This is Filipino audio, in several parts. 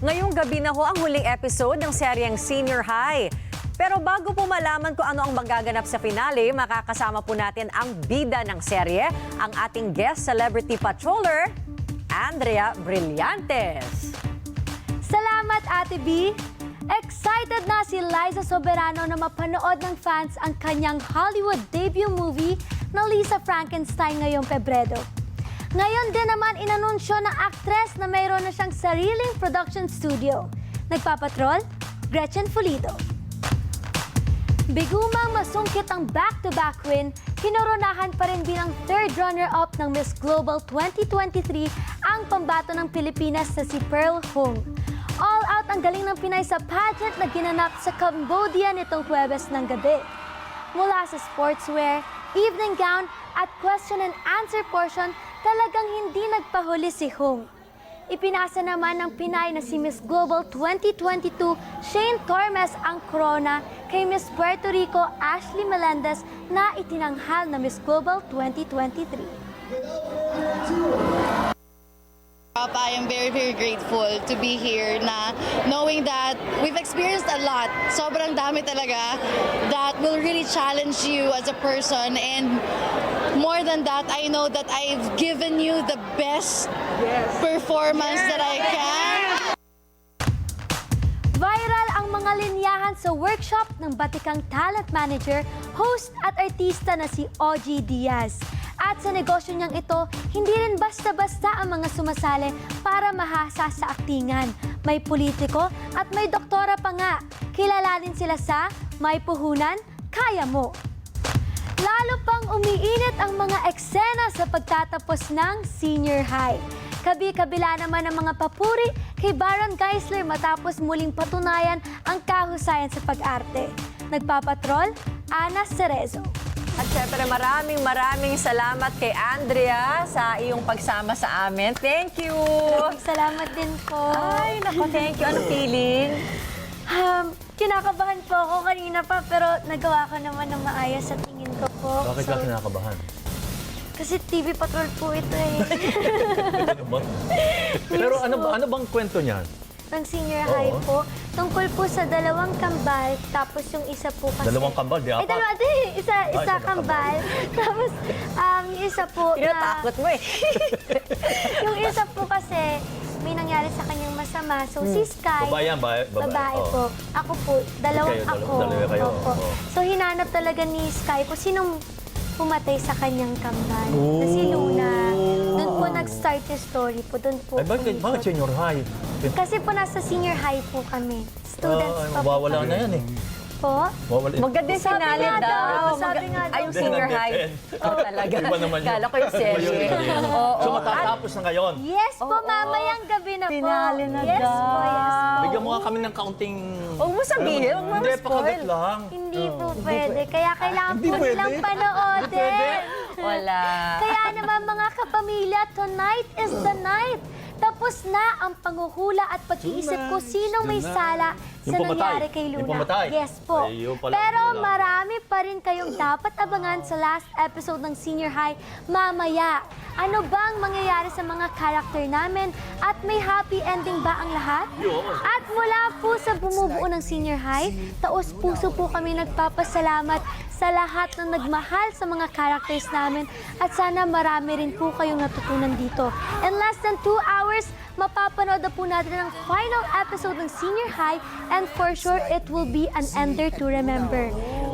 Ngayong gabi na ho ang huling episode ng seryeng Senior High. Pero bago po malaman kung ano ang magaganap sa finale, makakasama po natin ang bida ng serye, ang ating guest celebrity patroller, Andrea Brillantes. Salamat, Ate B! Excited na si Liza Soberano na mapanood ng fans ang kanyang Hollywood debut movie na Lisa Frankenstein ngayong Pebrero. Ngayon din naman inanunsyo ng aktres na mayroon na siyang sariling production studio. Nagpapatrol, Gretchen Pulido. Bigumang masungkit ang back-to-back win, kinoronahan pa rin bilang third runner-up ng Miss Global 2023 ang pambato ng Pilipinas na si Pearl Hong. All out ang galing ng Pinay sa pageant na ginanap sa Cambodia nitong Huwebes ng gabi. Mula sa sportswear, evening gown at question and answer portion, talagang hindi nagpahuli si Hong. Ipinasa naman ng Pinay na si Miss Global 2022 Shane Tormes ang corona kay Miss Puerto Rico Ashley Melendez na itinanghal na Miss Global 2023. I am very, very grateful to be here na knowing that we've experienced a lot. Sobrang dami talaga that will really challenge you as a person, and more than that, I know that I've given you the best performance that I can. Viral ang mga linyahan sa workshop ng batikang talent manager, host at artista na si OG Diaz. At sa negosyo niyang ito, hindi rin basta-basta ang mga sumasali para mahasa sa aktingan. May politiko at may doktora pa nga. Kilalanin sila sa May Puhunan, Kaya Mo. Lalo pang umiinit ang mga eksena sa pagtatapos ng Senior High. Kabi-kabila naman ang mga papuri kay Baron Geisler matapos muling patunayan ang kahusayan sa pag-arte. Nagpapatrol, Ana Cerezo. At syempre maraming salamat kay Andrea sa iyong pagsama sa amin. Thank you! Salamat din po. Ay, naku, thank you. Anong feeling? Kinakabahan po ako kanina pa, pero nagawa ko naman ng maayos sa tingin ko po. Bakit ka kinakabahan? Kasi TV Patrol po ito eh. Pero ano bang kwento niyan? Ng Senior High po. Tungkol po sa dalawang kambal, tapos yung isa po kasi... Dalawang kambal, di apat? dalawa din. Isa kambal. Tapos yung isa po Tinatakot mo eh. yung isa po kasi may nangyari sa kanyang masama. So si Sky... Babae yan, babae. Babae Oo. po. Ako po. Dalawang Kayo, ako. dalawa kayo. Opo. Oo. So hinanap talaga ni Sky kung sinong pumatay sa kanyang kambal. Na si Luna. Doon po nag-start yung story po. Doon po. Ay, bakit senior high? Kasi po nasa senior high po kami. Students pa po. Mawawala na yan eh. Po? Mawawala. Maganda yung Sabi finale nga daw, daw. sabi nga daw. Ay, yung senior high. Oh, talaga. Iba naman yun. Kala ko yung serye. Oo. So matatapos na ngayon. Yes po, Oo. mamayang gabi na po. Finale na yes daw. po, yes po. Bigyan mo nga kami ng counting... Huwag mo sabihin, huwag mo Hindi, spoil. pakagat lang. Hindi po pwede. Kaya kailangan Hindi po pwede? nilang panoodin. Wala. Kaya naman mga kapamilya, tonight is the night. Tapos na ang panghuhula at pag-iisip ko sino may sala sa Yung pumatay. nangyari kay Yung Luna. pumatay. Yes po. Ay, yun pala. Pero Wala. marami pa rin kayong dapat abangan sa last episode ng Senior High mamaya. Ano bang mangyayari sa mga karakter namin? At may happy ending ba ang lahat? At mula po sa bumubuo ng Senior High, taos puso po kami nagpapasalamat sa lahat ng nagmahal sa mga characters namin at sana marami rin po kayong natutunan dito. In less than 2 hours, mapapanood na po natin ang final episode ng Senior High and for sure it will be an ender to remember.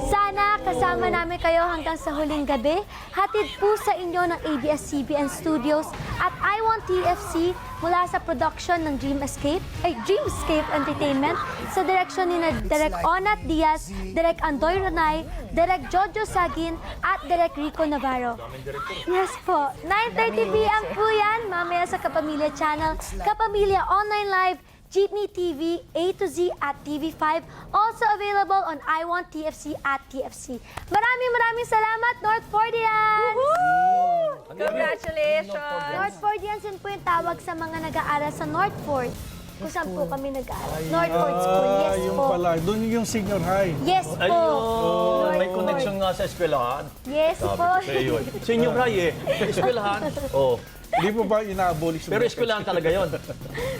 Sana kasama namin kayo hanggang sa huling gabi. Hatid po sa inyo ng ABS-CBN Studios at I Want TFC mula sa production ng Dreamscape Entertainment sa direksyon ni Direk Onat Diaz, Direk Andoy Ronay, Direk Jojo Sagin at Direk Rico Navarro. Yes po, 9:30 p.m. po yan, mamaya sa Kapamilya Channel, Kapamilya Online Live, Jeepney TV, A to Z at TV5. Also available on I Want TFC at TFC. Maraming salamat, North Fordians! Congratulations! North Fordians yun po yung tawag sa mga nag-aaral sa North Fort. Kung saan po kami nag-aaral. Northford School, yes yung po. pala. Doon yung senior high. Yes po. Ayun, may Northford. connection nga sa eskwelahan. Yes po. Ayun. Senior high eskwelahan. Oh. Hindi mo ba ina-abolish? Pero eskwelahan talaga yon.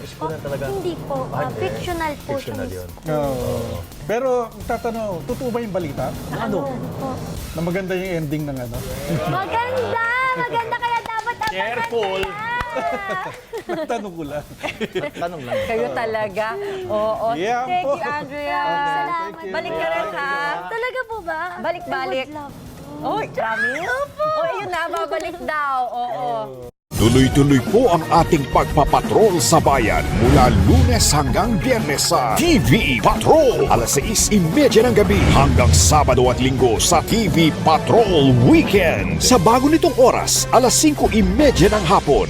Eskwelahan talaga. Hindi po. Ah, hindi. Fictional po Fictional siya. yun. Oo. Pero, tatanong, totoo ba yung balita? Ano? Po. Na maganda yung ending ng ano? Maganda! Maganda kaya dapat abangan Careful. nila. Tanong ko lang. Tanong lang. Kayo talaga. Oo. Yeah Thank po. you, Andrea. Salamat. Thank you. Balik ka rin, ha? Talaga po ba? Balik-balik. I would love to. Oh, promise? Oh, ayun na, babalik daw. Oo. Tuloy-tuloy po ang ating pagpapatrol sa bayan mula Lunes hanggang Biyernes sa TV Patrol. Alas 6:30 ng gabi hanggang Sabado at Linggo sa TV Patrol Weekend. Sa bago nitong oras, alas 5:30 ng hapon.